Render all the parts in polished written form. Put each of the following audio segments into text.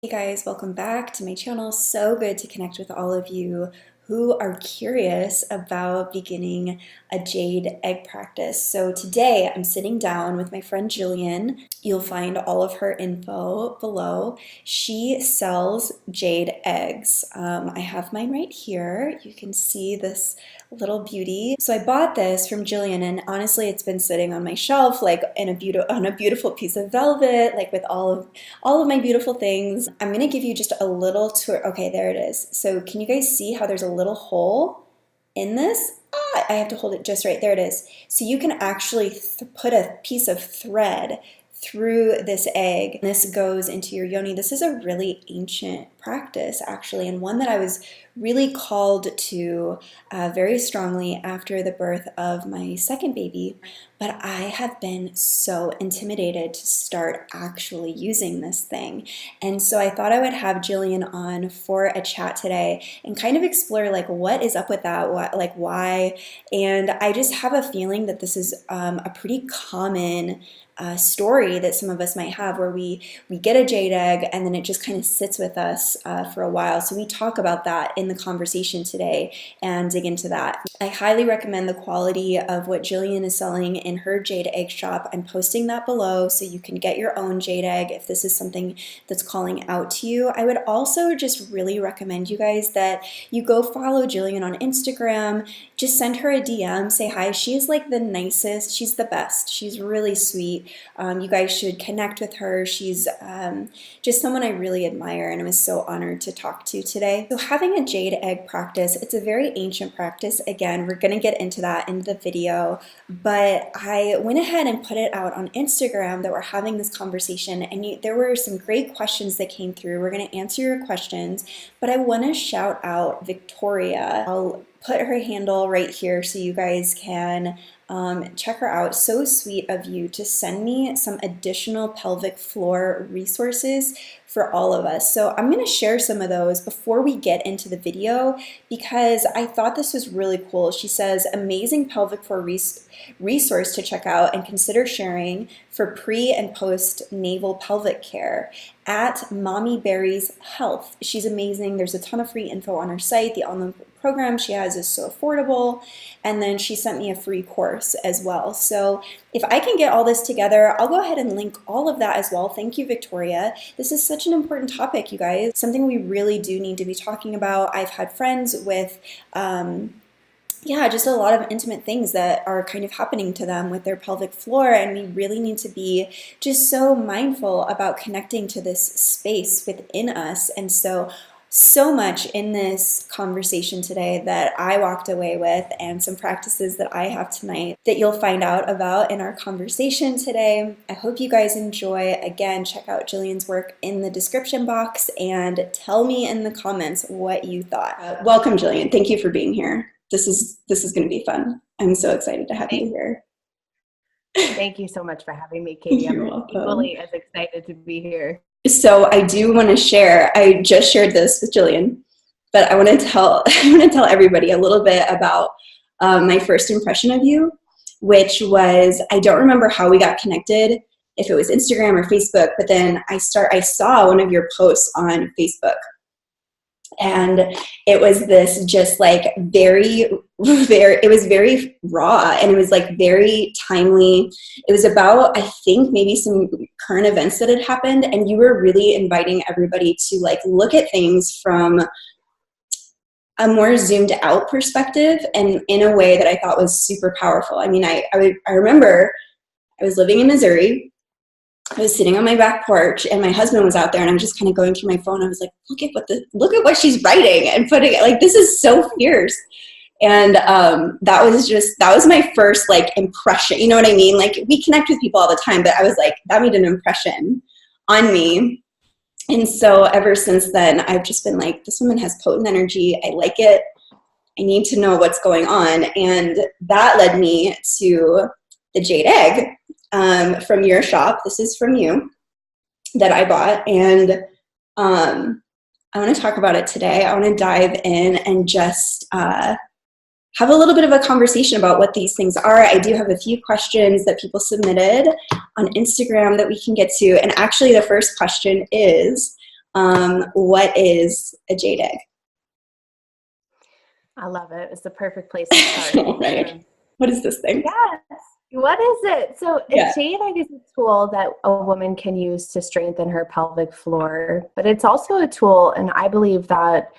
Hey guys, welcome back to my channel. So good to connect with all of you who are curious about beginning a jade egg practice. So today I'm sitting down with my friend Jillian. You'll find all of her info below. She sells jade eggs. I have mine right here. You can see this little beauty. So I bought this from Jillian, and honestly it's been sitting on my shelf like in on a beautiful piece of velvet, like with all of my beautiful things. I'm gonna give you just a little tour. Okay, there it is. So can you guys see how there's a little hole in this? I have to hold it just right. There it is. So you can actually put a piece of thread through this egg. This goes into your yoni. This is a really ancient practice, actually, and one that I was really called to very strongly after the birth of my second baby. But I have been so intimidated to start actually using this thing. And so I thought I would have Jillian on for a chat today and kind of explore like what is up with that, why. And I just have a feeling that this is a pretty common story that some of us might have, where we get a jade egg and then it just kind of sits with us for a while. So we talk about that in the conversation today and dig into that. I highly recommend the quality of what Jillian is selling in her jade egg shop. I'm posting that below so you can get your own jade egg if this is something that's calling out to you. I would also just really recommend you guys that you go follow Jillian on Instagram. Just send her a DM, say hi. She is like the nicest, she's the best. She's really sweet. You guys should connect with her. She's just someone I really admire, and I was so honored to talk to today. So having a jade egg practice, it's a very ancient practice. Again, we're gonna get into that in the video, but I went ahead and put it out on Instagram that we're having this conversation, and there were some great questions that came through. We're gonna answer your questions, but I wanna shout out Victoria. I'll put her handle right here so you guys can check her out. So sweet of you to send me some additional pelvic floor resources for all of us. So I'm going to share some of those before we get into the video because I thought this was really cool. She says, amazing pelvic floor resource to check out and consider sharing for pre and post naval pelvic care at Mommy Berry's Health. She's amazing. There's a ton of free info on her site. The online program she has is so affordable. And then she sent me a free course as well. So if I can get all this together, I'll go ahead and link all of that as well. Thank you, Victoria. This is such an important topic, you guys. Something we really do need to be talking about. I've had friends with just a lot of intimate things that are kind of happening to them with their pelvic floor, and we really need to be just so mindful about connecting to this space within us. And so much in this conversation today that I walked away with, and some practices that I have tonight that you'll find out about in our conversation today. I hope you guys enjoy. Again, check out Jillian's work in the description box and tell me in the comments what you thought. Welcome, Jillian. Thank you for being here. This is going to be fun. I'm so excited to have you here. Thank you so much for having me, Katie. I'm equally as excited to be here. So I do want to share, I just shared this with Jillian, but I want to tell everybody a little bit about my first impression of you, which was, I don't remember how we got connected, if it was Instagram or Facebook, but then I saw one of your posts on Facebook. And it was this just like it was very raw, and it was like very timely. It was about, I think, maybe some current events that had happened, and you were really inviting everybody to like look at things from a more zoomed out perspective, and in a way that I thought was super powerful. I mean, I remember I was living in Missouri. I was sitting on my back porch, and my husband was out there, and I'm just kind of going through my phone. I was like, look at what she's writing and putting it, like, this is so fierce. And that was my first like impression. You know what I mean? Like, we connect with people all the time, but I was like, that made an impression on me. And so ever since then, I've just been like, this woman has potent energy. I like it. I need to know what's going on. And that led me to the jade egg. From your shop. This is from you, that I bought, and I want to talk about it today. I want to dive in and just have a little bit of a conversation about what these things are. I do have a few questions that people submitted on Instagram that we can get to, and actually the first question is, what is a jade egg? I love it. It's the perfect place to start. Right. What is this thing? Yes. What is it? So a jade egg is a tool that a woman can use to strengthen her pelvic floor, but it's also a tool, and I believe that,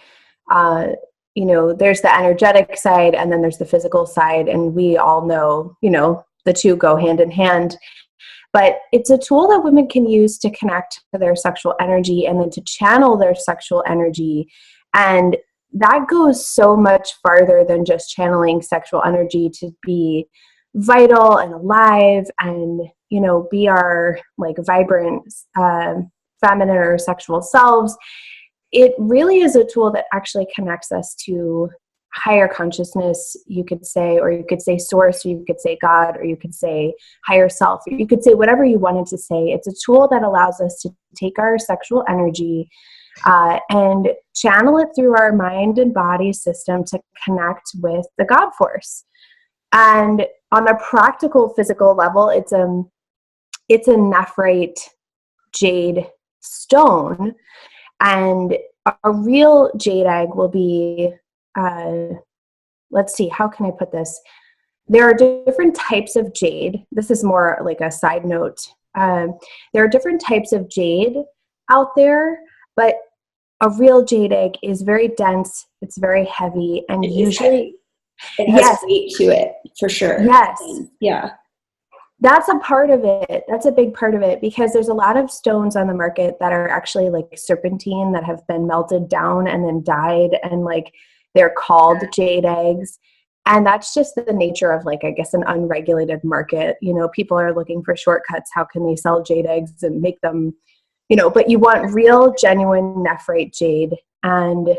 there's the energetic side and then there's the physical side, and we all know, the two go hand in hand. But it's a tool that women can use to connect to their sexual energy and then to channel their sexual energy. And that goes so much farther than just channeling sexual energy to be vital and alive and, be our like vibrant feminine or sexual selves. It really is a tool that actually connects us to higher consciousness, you could say, or you could say source, or you could say God, or you could say higher self, or you could say whatever you wanted to say. It's a tool that allows us to take our sexual energy and channel it through our mind and body system to connect with the God force. And on a practical physical level, it's a nephrite jade stone, and a real jade egg will be, let's see, how can I put this? There are different types of jade. This is more like a side note. There are different types of jade out there, but a real jade egg is very dense. It's very heavy, and usually it has weight to it, for sure. Yes. Yeah. That's a part of it. That's a big part of it, because there's a lot of stones on the market that are actually like serpentine that have been melted down and then dyed, and like they're called jade eggs. And that's just the nature of, like, I guess, an unregulated market. People are looking for shortcuts. How can they sell jade eggs and make them, but you want real, genuine nephrite jade. And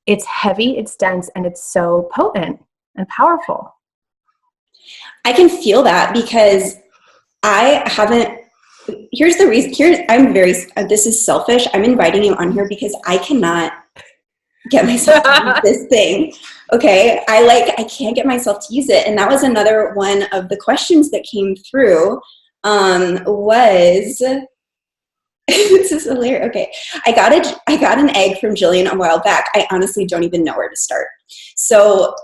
it's heavy, it's dense, and it's so potent and powerful. I can feel that, because I haven't, here's the reason, this is selfish. I'm inviting you on here because I cannot get myself to use this thing. Okay. I can't get myself to use it. And that was another one of the questions that came through, was, this is hilarious. Okay. I got an egg from Jillian a while back. I honestly don't even know where to start. So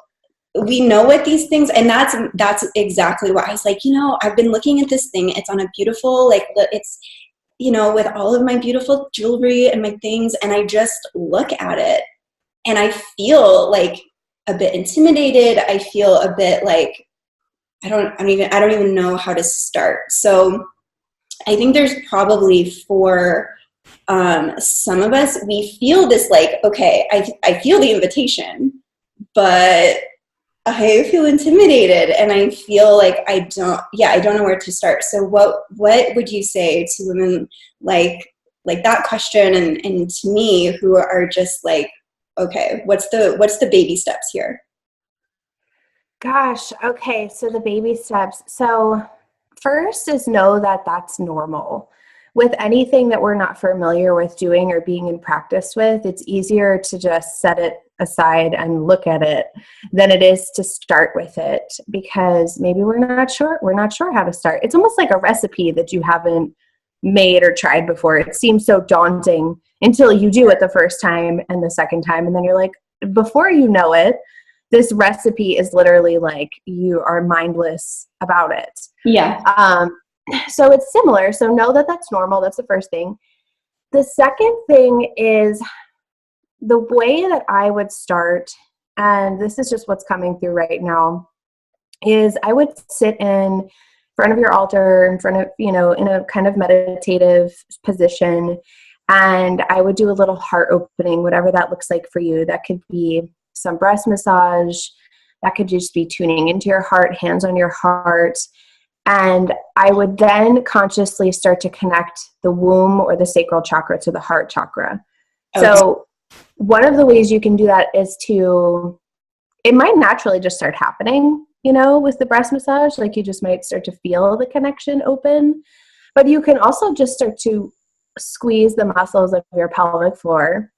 we know what these things, and that's exactly what I was like, I've been looking at this thing. It's on a beautiful, it's, with all of my beautiful jewelry and my things. And I just look at it and I feel like a bit intimidated. I feel a bit like, I don't even know how to start. So I think there's probably for some of us, we feel this like, okay, I feel the invitation, but I feel intimidated, and I feel like I don't know where to start. So what would you say to women like that question, and to me, who are just like, okay, what's the baby steps here? Gosh, okay, so the baby steps. So first is know that that's normal. With anything that we're not familiar with doing or being in practice with, it's easier to just set it aside and look at it than it is to start with it, because maybe we're not sure how to start. It's almost like a recipe that you haven't made or tried before. It seems so daunting until you do it the first time and the second time, and then you're like, before you know it, this recipe is literally like you are mindless about it. Yeah. So it's similar. So know that that's normal. That's the first thing. The second thing is the way that I would start, and this is just what's coming through right now, is I would sit in front of your altar, in front of, in a kind of meditative position, and I would do a little heart opening, whatever that looks like for you. That could be some breast massage. That could just be tuning into your heart, hands on your heart. And I would then consciously start to connect the womb or the sacral chakra to the heart chakra. Okay. So one of the ways you can do that is it might naturally just start happening, with the breast massage. Like you just might start to feel the connection open. But you can also just start to squeeze the muscles of your pelvic floor.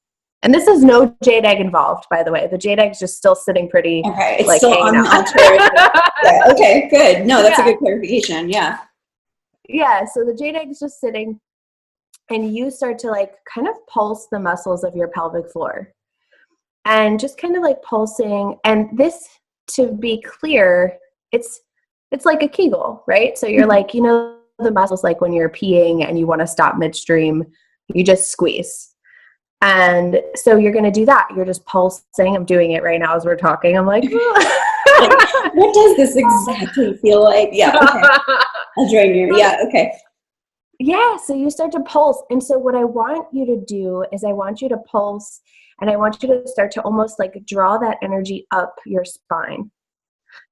And this is no jade egg involved, by the way. The jade egg's just still sitting pretty. Okay, it's still on the altar. Yeah, okay, good. No, that's a good clarification. Yeah. Yeah, so the jade egg's just sitting. and you start to like kind of pulse the muscles of your pelvic floor, and just kind of like pulsing. And this, to be clear, it's like a Kegel, right? So you're like, the muscles, like when you're peeing and you want to stop midstream, you just squeeze. And so you're going to do that. You're just pulsing. I'm doing it right now as we're talking. I'm like, Like, what does this exactly feel like? Yeah, okay. I'll join you. Yeah, okay. Yeah, so you start to pulse. And so what I want you to do is I want you to pulse, and I want you to start to almost like draw that energy up your spine.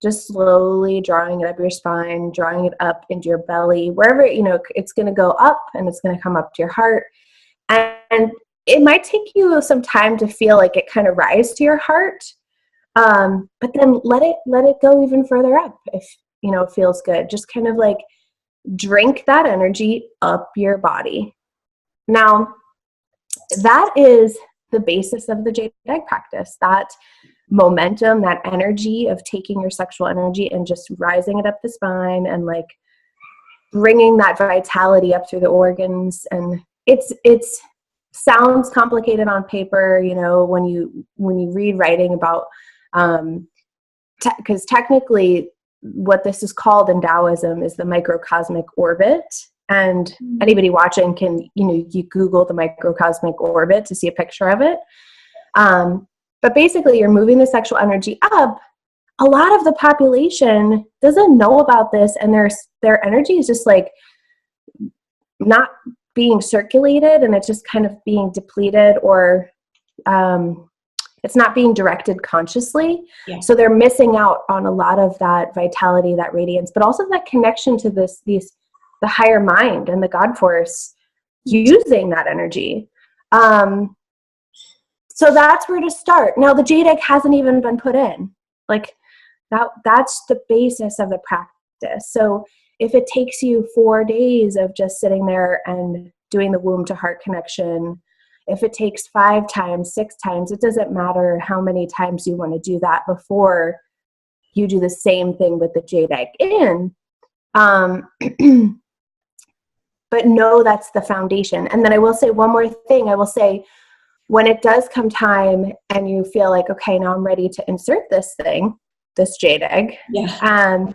Just slowly drawing it up your spine, drawing it up into your belly, wherever, it's going to go up, and it's going to come up to your heart. And it might take you some time to feel like it kind of rise to your heart. But then let it go even further up if, it feels good. Just kind of like drink that energy up your body. Now, that is the basis of the Jade Egg practice. That momentum, that energy of taking your sexual energy and just rising it up the spine and like bringing that vitality up through the organs. And it's sounds complicated on paper, when you read writing about, because technically what this is called in Taoism is the microcosmic orbit. And anybody watching can, you Google the microcosmic orbit to see a picture of it. But basically you're moving the sexual energy up. A lot of the population doesn't know about this, and their energy is just like not being circulated, and it's just kind of being depleted, or it's not being directed consciously. Yeah. So they're missing out on a lot of that vitality, that radiance, but also that connection to the higher mind and the God force using that energy. So that's where to start. Now the jade egg hasn't even been put in. Like that's the basis of the practice. So if it takes you 4 days of just sitting there and doing the womb to heart connection, if it takes 5 times, 6 times, it doesn't matter how many times you want to do that before you do the same thing with the jade egg in. But no, that's the foundation. And then I will say one more thing. I will say, when it does come time and you feel like, okay, now I'm ready to insert this jade egg. Yeah.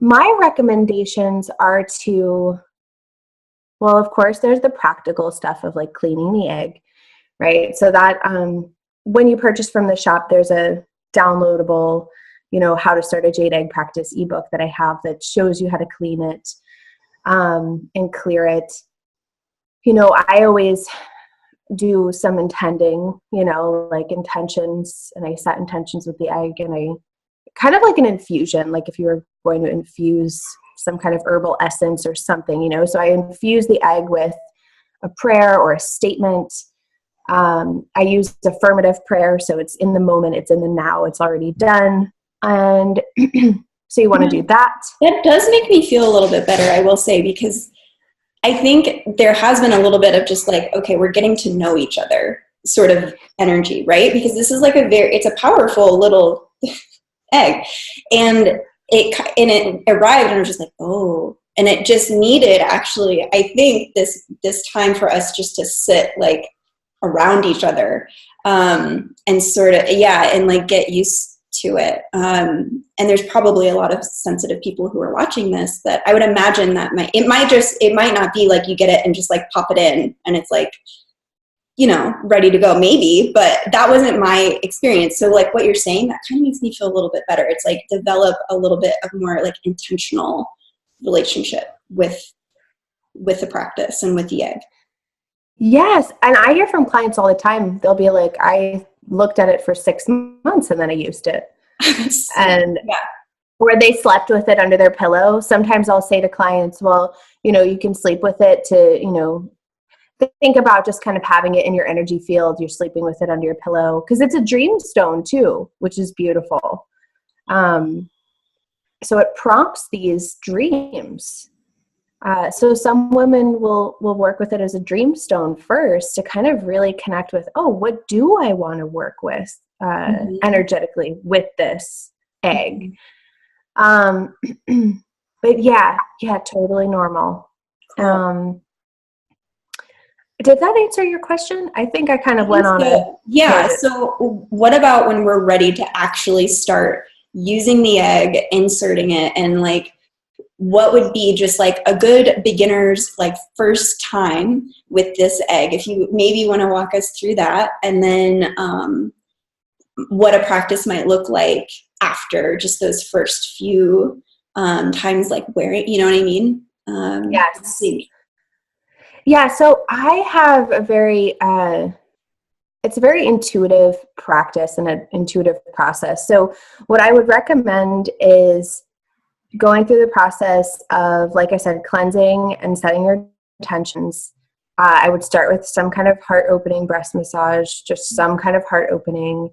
My recommendations are to, well, of course, there's the practical stuff of like cleaning the egg, right? So that when you purchase from the shop, there's a downloadable, how to start a jade egg practice ebook that I have that shows you how to clean it and clear it. I always do some intending, like intentions, and I set intentions with the egg, and I kind of like an infusion, like if you were going to infuse some kind of herbal essence or something, so I infuse the egg with a prayer or a statement. I use affirmative prayer, so it's in the moment, it's in the now, it's already done. And so you want to do that. That does make me feel a little bit better, I will say, because I think there has been a little bit of just like, okay, we're getting to know each other sort of energy, right? Because this is like it's a powerful little egg. And it arrived, and I was just like, oh, and it just needed, actually, I think this time for us just to sit like around each other, and sort of, yeah, and like get used to it. And there's probably a lot of sensitive people who are watching this that I would imagine that it might not be like you get it and just like pop it in and it's like, ready to go, maybe, but that wasn't my experience. So like what you're saying, that kind of makes me feel a little bit better. It's like develop a little bit of more like intentional relationship with the practice and with the egg. Yes. And I hear from clients all the time, they'll be like, I looked at it for 6 months and then I used it. And yeah. Or they slept with it under their pillow. Sometimes I'll say to clients, well, you can sleep with it to, think about just kind of having it in your energy field. You're sleeping with it under your pillow, because it's a dream stone too, which is beautiful. So it prompts these dreams. So some women will work with it as a dream stone first to kind of really connect with, oh, what do I want to work with energetically with this egg? But yeah, totally normal. Cool. Did that answer your question? I think I kind I of think went on a so. Yeah. tangent. So what about when we're ready to actually start using the egg, inserting it, and like what would be just like a good beginner's like first time with this egg? If you maybe want to walk us through that, and then what a practice might look like after just those first few times, like wearing, you know what I mean? Yes. See. Yeah, so I have a very it's a very intuitive practice and an intuitive process. So what I would recommend is going through the process of, like I said, cleansing and setting your intentions. I would start with some kind of heart opening breast massage, just some kind of heart opening.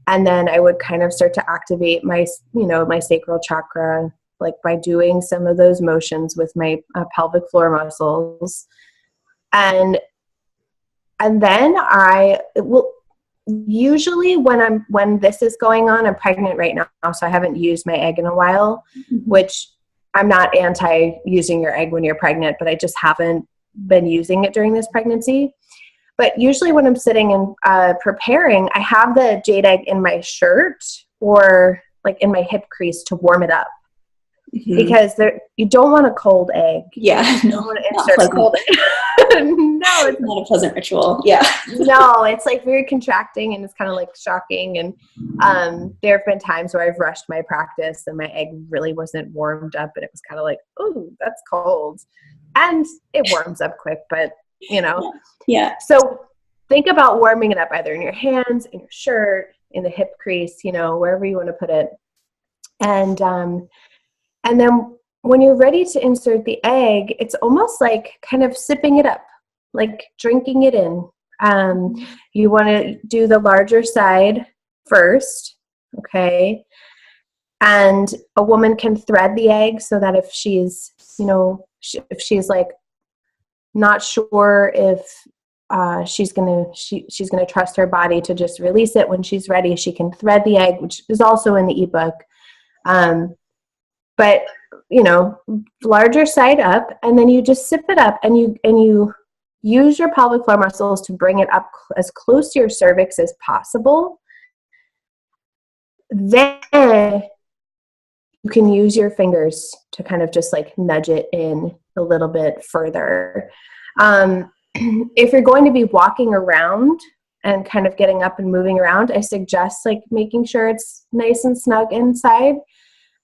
And then I would kind of start to activate my, my sacral chakra, like by doing some of those motions with my pelvic floor muscles. And then I will usually when this is going on, I'm pregnant right now, so I haven't used my egg in a while, which I'm not anti using your egg when you're pregnant, but I just haven't been using it during this pregnancy. But usually when I'm sitting and preparing, I have the jade egg in my shirt or like in my hip crease to warm it up. Because you don't want a cold egg. Yeah, you don't want to insert a cold egg. No, it's not a pleasant ritual. Yeah. No, it's like very contracting and it's kind of like shocking. And there have been times where I've rushed my practice and my egg really wasn't warmed up and it was kind of like, oh, that's cold. And it warms up quick, but Yeah. So think about warming it up either in your hands, in your shirt, in the hip crease, wherever you want to put it. And then when you're ready to insert the egg, it's almost like kind of sipping it up, like drinking it in. You want to do the larger side first, okay? And a woman can thread the egg so that if she's, if she's like not sure if she's gonna trust her body to just release it when she's ready, she can thread the egg, which is also in the ebook. But larger side up, and then you just sip it up, and you use your pelvic floor muscles to bring it up as close to your cervix as possible. Then you can use your fingers to kind of just like nudge it in a little bit further. If you're going to be walking around and kind of getting up and moving around, I suggest like making sure it's nice and snug inside.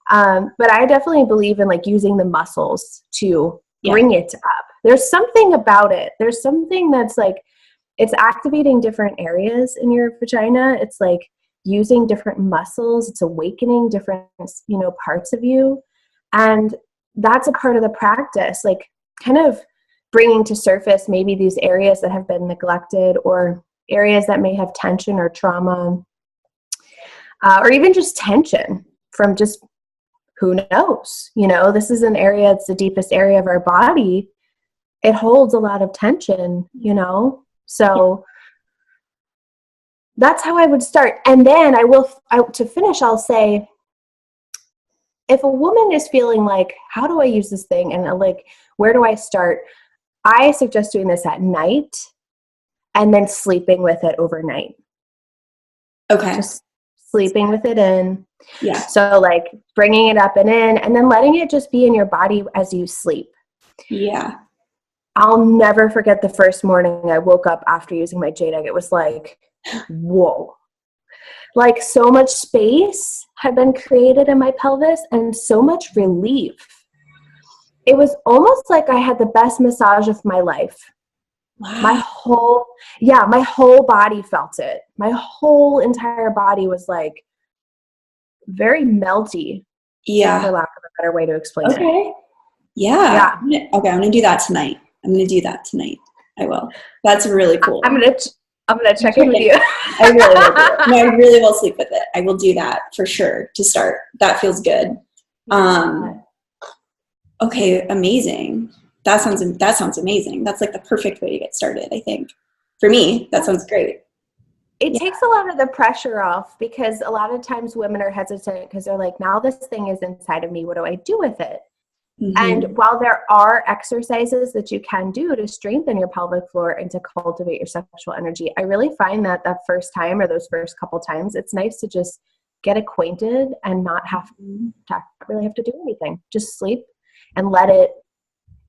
But I definitely believe in like using the muscles to bring it up. There's something about it. There's something that's like, it's activating different areas in your vagina. It's like using different muscles. It's awakening different, parts of you. And that's a part of the practice, like kind of bringing to surface maybe these areas that have been neglected or areas that may have tension or trauma, or even just tension from just who knows? This is an area, it's the deepest area of our body. It holds a lot of tension, So that's how I would start. And then to finish, I'll say, if a woman is feeling like, how do I use this thing? And like, where do I start? I suggest doing this at night and then sleeping with it overnight. Okay. Just sleeping with it in. Yeah. So like bringing it up and in, and then letting it just be in your body as you sleep. Yeah. I'll never forget the first morning I woke up after using my jade egg. It was like, whoa. Like so much space had been created in my pelvis and so much relief. It was almost like I had the best massage of my life. Wow. My whole body felt it. My whole entire body was like very melty. Yeah. For lack of a better way to explain it. Okay. Yeah. Okay, I'm gonna do that tonight. I will. That's really cool. I'm gonna check in with you. I really will do it. No, I really will sleep with it. I will do that for sure to start. That feels good. Okay, amazing. That sounds amazing. That's like the perfect way to get started, I think. For me, that sounds great. It takes a lot of the pressure off, because a lot of times women are hesitant because they're like, now this thing is inside of me. What do I do with it? And Mm-hmm. while there are exercises that you can do to strengthen your pelvic floor and to cultivate your sexual energy, I really find that first time or those first couple times, it's nice to just get acquainted and not really have to do anything. Just sleep and let it.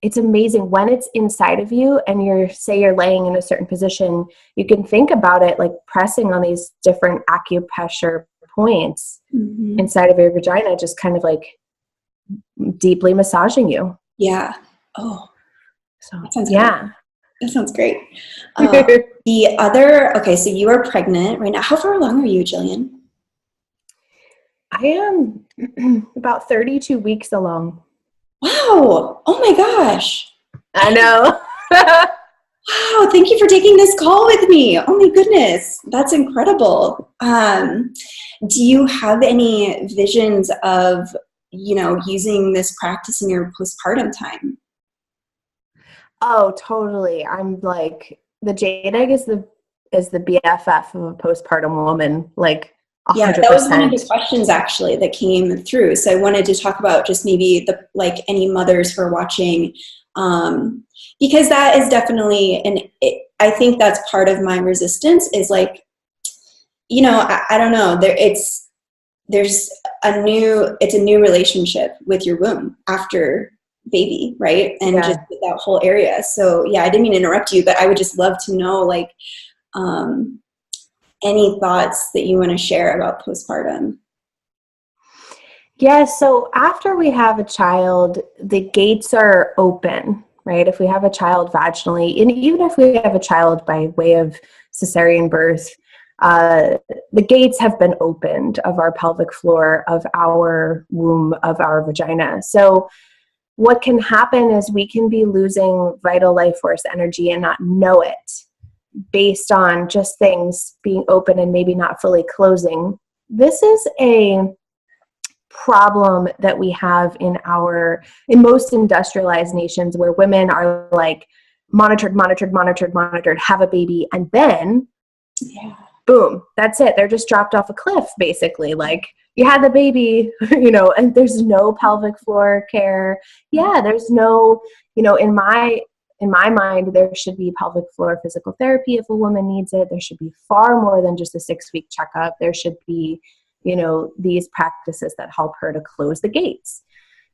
It's amazing when it's inside of you and you're laying in a certain position, you can think about it like pressing on these different acupressure points Mm-hmm. inside of your vagina, just kind of like deeply massaging you. Yeah. Oh, So, that sounds great. yeah. That sounds great. Okay, so you are pregnant right now. How far along are you, Jillian? I am about 32 weeks along. Wow. Oh my gosh. I know. Wow. Thank you for taking this call with me. Oh my goodness. That's incredible. Do you have any visions of, using this practice in your postpartum time? Oh, totally. I'm like, the jade egg is the BFF of a postpartum woman, like Yeah, that was one of the 100%. questions actually that came through. So I wanted to talk about just maybe any mothers who are watching, because that is definitely, I think that's part of my resistance is like, I don't know, it's a new relationship with your womb after baby, right? And just Yeah. with that whole area. So yeah, I didn't mean to interrupt you, but I would just love to know like, um, any thoughts that you want to share about postpartum? Yeah. So after we have a child, the gates are open, right? If we have a child vaginally, and even if we have a child by way of cesarean birth, the gates have been opened of our pelvic floor, of our womb, of our vagina. So what can happen is we can be losing vital life force energy and not know it based on just things being open and maybe not fully closing. This is a problem that we have in most industrialized nations, where women are like monitored, have a baby, and then Yeah. boom, that's it. They're just dropped off a cliff, basically. Like, you had the baby, and there's no pelvic floor care. Yeah, there's no, in my mind, there should be pelvic floor physical therapy if a woman needs it. There should be far more than just a 6-week checkup. There should be, these practices that help her to close the gates.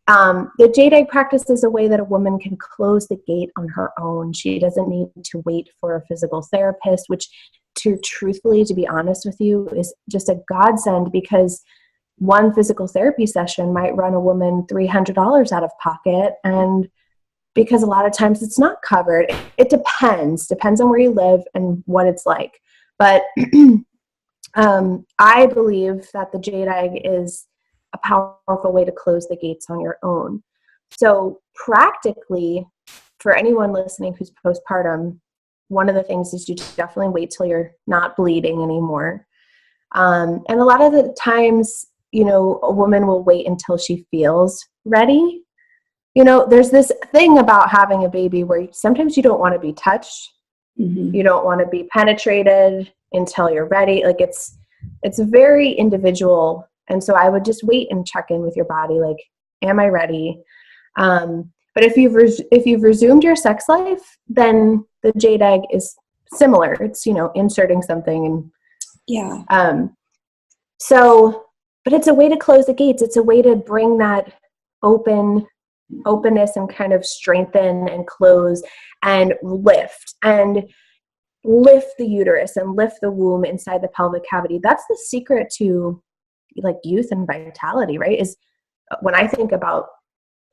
The jade egg practice is a way that a woman can close the gate on her own. She doesn't need to wait for a physical therapist, which, to be honest with you, is just a godsend, because one physical therapy session might run a woman $300 out of pocket. And because a lot of times it's not covered, it depends on where you live and what it's like. But I believe that the jade egg is a powerful way to close the gates on your own. So practically, for anyone listening who's postpartum, one of the things is you definitely wait till you're not bleeding anymore. And a lot of the times, a woman will wait until she feels ready. There's this thing about having a baby where sometimes you don't want to be touched. Mm-hmm. You don't want to be penetrated until you're ready. Like, it's very individual. And so I would just wait and check in with your body. Like, am I ready? But if you've resumed your sex life, then the jade egg is similar. It's, inserting something and, Yeah. But it's a way to close the gates. It's a way to bring that openness and kind of strengthen and close and lift the uterus and lift the womb inside the pelvic cavity. That's the secret to like youth and vitality, right? Is when I think about,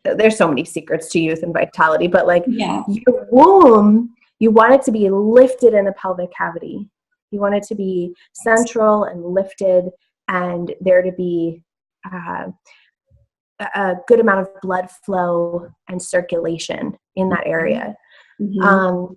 there's so many secrets to youth and vitality, but like Yeah. your womb, you want it to be lifted in the pelvic cavity. You want it to be central and lifted, and there to be a good amount of blood flow and circulation in that area. Mm-hmm.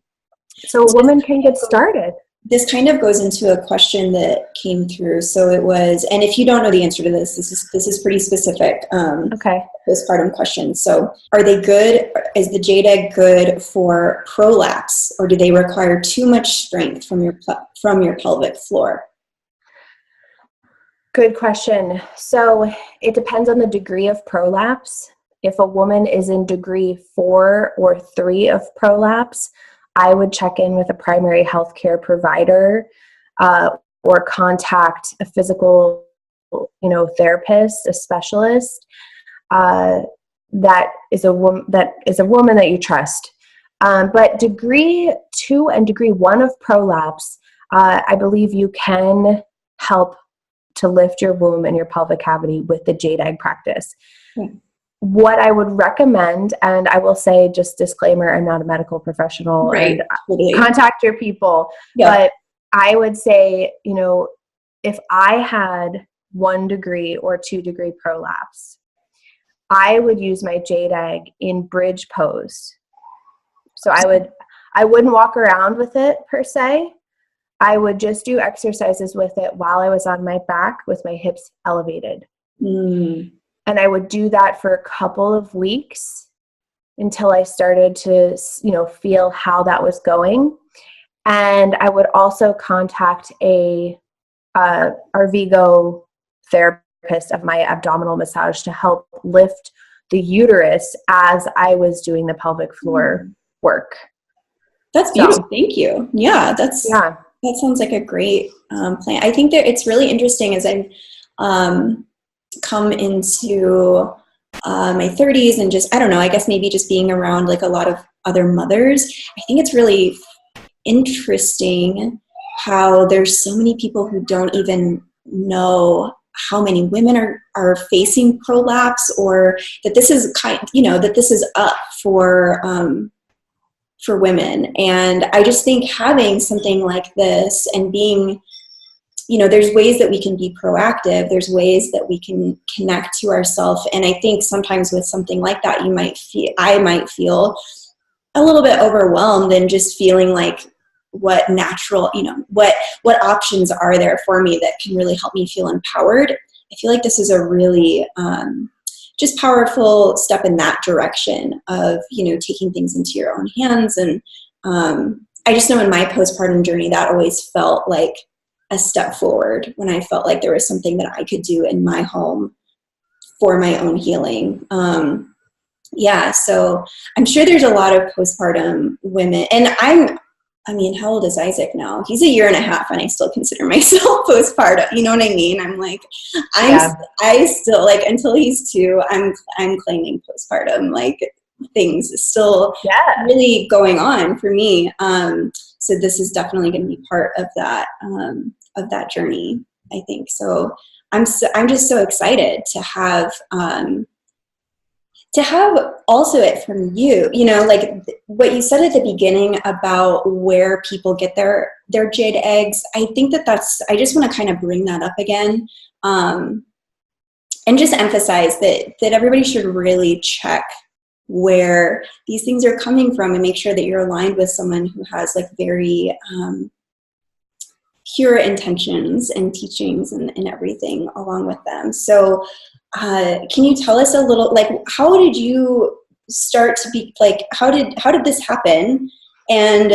So a woman can get started. This kind of goes into a question that came through. So it was, and if you don't know the answer to this is pretty specific. Okay. Postpartum question. So are they good? Is the jade egg good for prolapse, or do they require too much strength from your pelvic floor? Good question. So it depends on the degree of prolapse. if a woman is in degree 4 or 3 of prolapse, I would check in with a primary healthcare provider or contact a physical, therapist, a specialist that is a woman that you trust. But degree 2 and degree 1 of prolapse, I believe you can help to lift your womb and your pelvic cavity with the jade egg practice. What I would recommend, and I will say, just disclaimer, I'm not a medical professional, Right. and Totally. contact your people. Yeah. But I would say, if I had 1 degree or 2 degree prolapse, I would use my jade egg in bridge pose. So I wouldn't walk around with it per se. I would just do exercises with it while I was on my back with my hips elevated. And I would do that for a couple of weeks until I started to, feel how that was going. And I would also contact a Arvigo therapist of my abdominal massage to help lift the uterus as I was doing the pelvic floor work. That's beautiful. Thank you. Yeah, that sounds like a great plan. I think that it's really interesting as I've come into my 30s and just, I don't know, I guess maybe just being around like a lot of other mothers. I think it's really interesting how there's so many people who don't even know how many women are facing prolapse, or that this is that this is up for women. And I just think having something like this and being, there's ways that we can be proactive. There's ways that we can connect to ourselves. And I think sometimes with something like that, I might feel a little bit overwhelmed and just feeling like what natural, what options are there for me that can really help me feel empowered. I feel like this is a really just powerful step in that direction of, taking things into your own hands. And I just know in my postpartum journey, that always felt like a step forward when I felt like there was something that I could do in my home for my own healing. So I'm sure there's a lot of postpartum women, and how old is Isaac now? He's 1.5 years, and I still consider myself postpartum. You know what I mean? I'm like, I still like, until he's 2, I'm claiming postpartum, like things still really going on for me. So this is definitely going to be part of that journey, I think. So I'm just so excited to have also it from you, like what you said at the beginning about where people get their jade eggs. I think I just want to kind of bring that up again, and just emphasize that everybody should really check where these things are coming from and make sure that you're aligned with someone who has like very pure intentions and teachings and everything along with them. So can you tell us a little, like, how did you start to be, like, how did this happen? And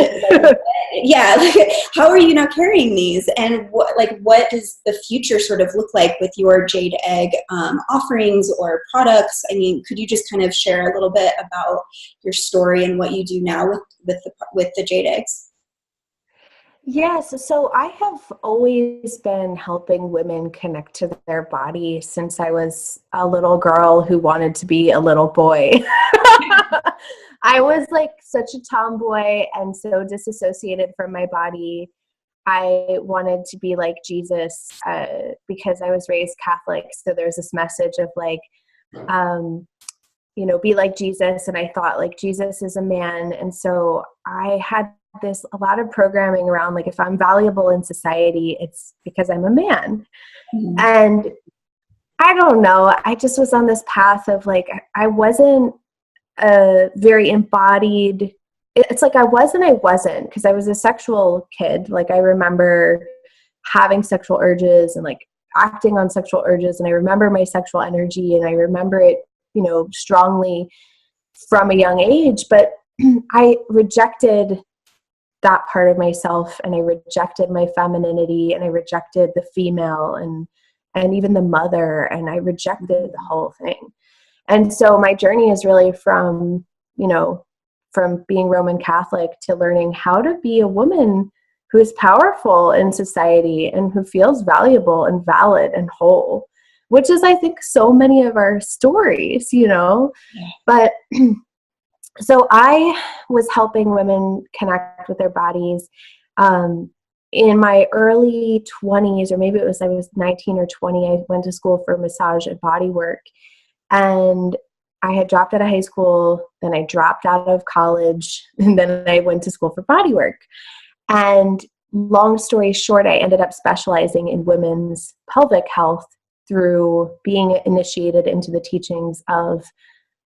how are you now carrying these? And what does the future sort of look like with your jade egg offerings or products? I mean, could you just kind of share a little bit about your story and what you do now with the jade eggs? Yes, so I have always been helping women connect to their body since I was a little girl who wanted to be a little boy. I was like such a tomboy and so disassociated from my body. I wanted to be like Jesus because I was raised Catholic. So there's this message of like, be like Jesus. And I thought like Jesus is a man. And so I had a lot of programming around like, if I'm valuable in society, it's because I'm a man. Mm-hmm. And I don't know, I just was on this path of like, I wasn't very embodied. It's like I wasn't, because I was a sexual kid. Like I remember having sexual urges and like acting on sexual urges. And I remember my sexual energy and I remember it, strongly from a young age, but I rejected that part of myself, and I rejected my femininity, and I rejected the female and even the mother, and I rejected the whole thing. And so my journey is really from, from being Roman Catholic to learning how to be a woman who is powerful in society and who feels valuable and valid and whole, which is, I think, so many of our stories, But so I was helping women connect with their bodies in my early 20s, or maybe I was 19 or 20. I went to school for massage and bodywork. And I had dropped out of high school, then I dropped out of college, and then I went to school for bodywork. And long story short, I ended up specializing in women's pelvic health through being initiated into the teachings of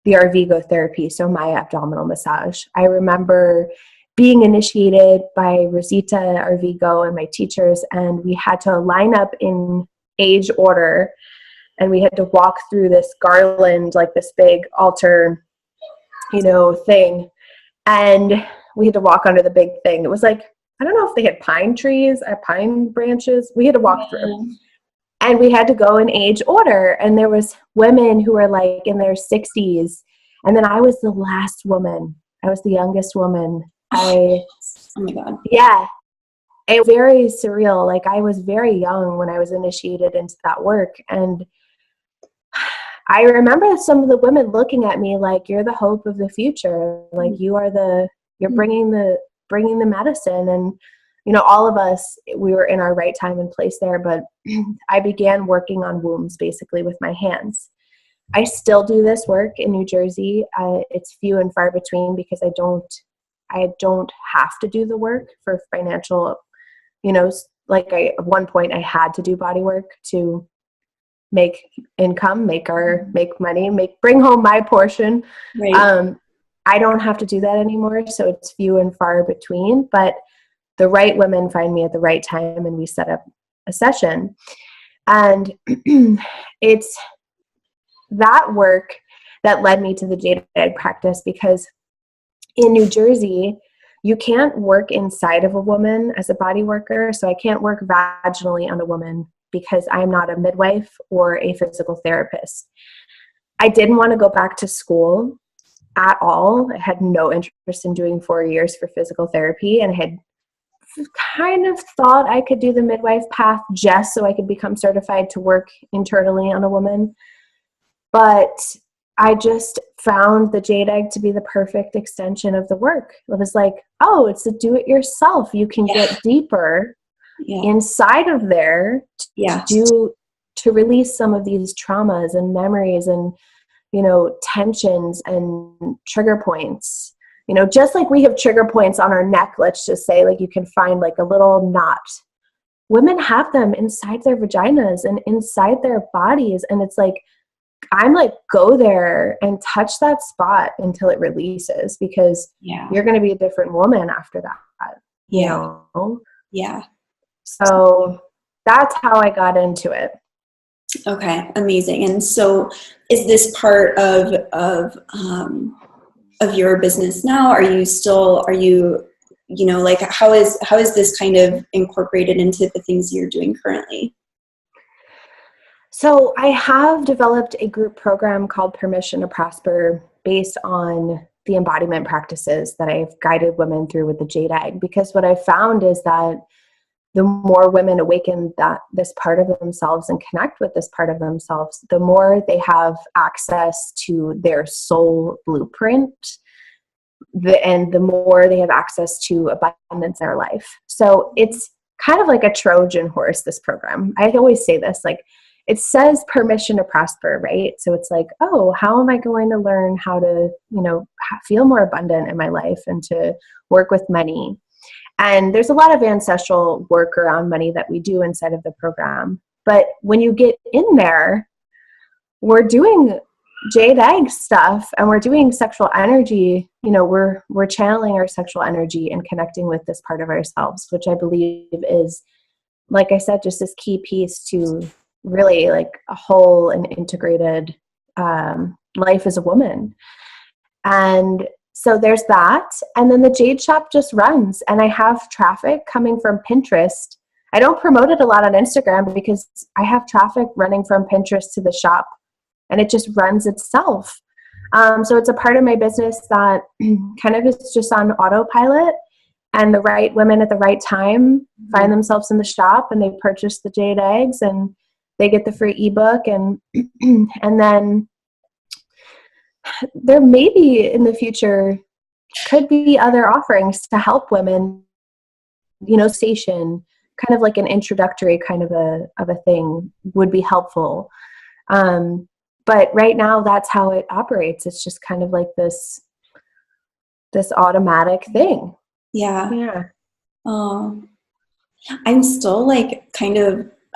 the Arvigo therapy, so my abdominal massage. I remember being initiated by Rosita Arvigo and my teachers, and we had to line up in age order, and we had to walk through this garland, like this big altar, thing. And we had to walk under the big thing. It was like, I don't know if they had pine branches. We had to walk through. And we had to go in age order. And there was women who were like in their 60s. And then I was the last woman. I was the youngest woman. Oh my God. Yeah. It was very surreal. Like, I was very young when I was initiated into that work. And I remember some of the women looking at me like, you're the hope of the future. Like, you're bringing the medicine. And, all of us, we were in our right time and place there, but I began working on wombs basically with my hands. I still do this work in New Jersey. It's few and far between because I don't have to do the work for financial, at one point I had to do body work to make income, make money, bring home my portion. Right. I don't have to do that anymore. So it's few and far between, but the right women find me at the right time and we set up a session. And it's that work that led me to the JADE EGG practice, because in New Jersey, you can't work inside of a woman as a body worker. So I can't work vaginally on a woman because I'm not a midwife or a physical therapist. I didn't want to go back to school at all. I had no interest in doing 4 years for physical therapy, and I had kind of thought I could do the midwife path just so I could become certified to work internally on a woman. But I just found the JADE EGG to be the perfect extension of the work. It was like, oh, it's a do-it-yourself. You can get deeper inside of there to release some of these traumas and memories and, tensions and trigger points. Just like we have trigger points on our neck, let's just say, like you can find like a little knot. Women have them inside their vaginas and inside their bodies. And it's like, I'm like, go there and touch that spot until it releases, because you're going to be a different woman after that. Yeah. So that's how I got into it. Okay. Amazing. And so is this part of your business now? How is this kind of incorporated into the things you're doing currently? So I have developed a group program called Permission to Prosper based on the embodiment practices that I've guided women through with the JADE EGG, because what I found is that the more women awaken this part of themselves and connect with this part of themselves, the more they have access to their soul blueprint, and the more they have access to abundance in their life. So it's kind of like a Trojan horse, this program. I always say this, like, it says permission to prosper, right? So it's like, oh, how am I going to learn how to, feel more abundant in my life and to work with money? And there's a lot of ancestral work around money that we do inside of the program. But when you get in there, we're doing JADE EGG stuff, and we're doing sexual energy. We're channeling our sexual energy and connecting with this part of ourselves, which I believe is, like I said, just this key piece to really like a whole and integrated life as a woman. And so there's that. And then the Jade Shop just runs, and I have traffic coming from Pinterest. I don't promote it a lot on Instagram because I have traffic running from Pinterest to the shop and it just runs itself. So it's a part of my business that kind of is just on autopilot, and the right women at the right time find themselves in the shop and they purchase the Jade eggs and they get the free ebook, and and then there may be in the future could be other offerings to help women, station, kind of like an introductory kind of a thing would be helpful. But right now that's how it operates. It's just kind of like this automatic thing. Yeah. Yeah. Oh, I'm still like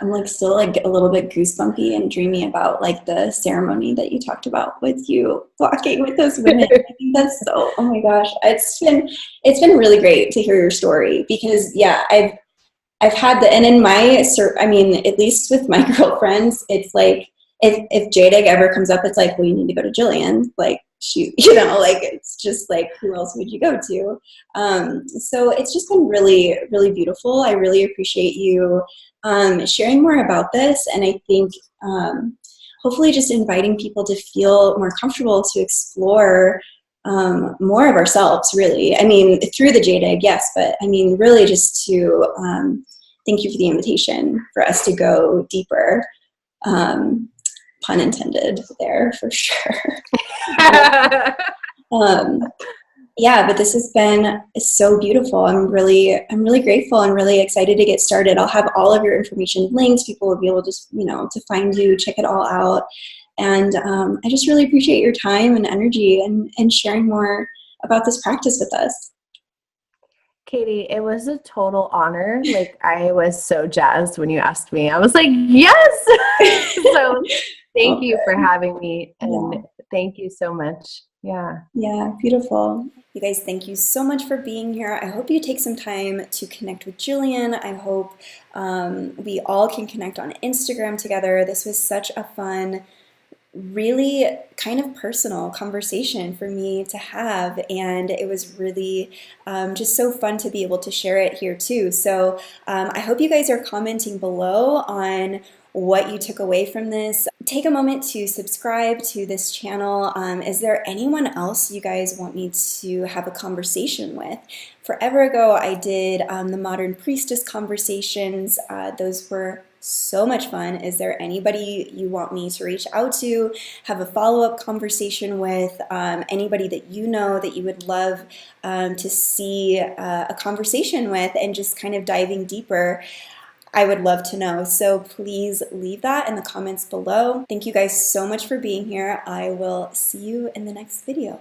I'm like still like a little bit goosebumpy and dreamy about like the ceremony that you talked about with you walking with those women. I think that's so, oh my gosh, it's been really great to hear your story, because yeah, I've had and in my, I mean, at least with my girlfriends, it's like, if Jade Egg ever comes up, it's like, well, you need to go to Jillian. Like, she, like, it's just like, who else would you go to? So it's just been really, really beautiful. I really appreciate you sharing more about this. And I think hopefully just inviting people to feel more comfortable to explore more of ourselves, really. I mean, through the Jade Egg, yes, but I mean, really just to thank you for the invitation for us to go deeper. Pun intended there, for sure. Yeah, but this has been so beautiful. I'm really grateful and really excited to get started. I'll have all of your information linked. People will be able to, to find you, check it all out. And I just really appreciate your time and energy and sharing more about this practice with us. Katie, it was a total honor. Like, I was so jazzed when you asked me. I was like, yes. So thank you for having me, and thank you so much. Yeah. Yeah, beautiful. You guys, thank you so much for being here. I hope you take some time to connect with Jillian. I hope we all can connect on Instagram together. This was such a fun, really kind of personal conversation for me to have, and it was really just so fun to be able to share it here too. So I hope you guys are commenting below on what you took away from this. Take a moment to subscribe to this channel. Is there anyone else you guys want me to have a conversation with? Forever ago, I did the Modern Priestess conversations. Those were so much fun. Is there anybody you want me to reach out to, have a follow-up conversation with, anybody that you know that you would love to see a conversation with and just kind of diving deeper? I would love to know. So please leave that in the comments below. Thank you guys so much for being here. I will see you in the next video.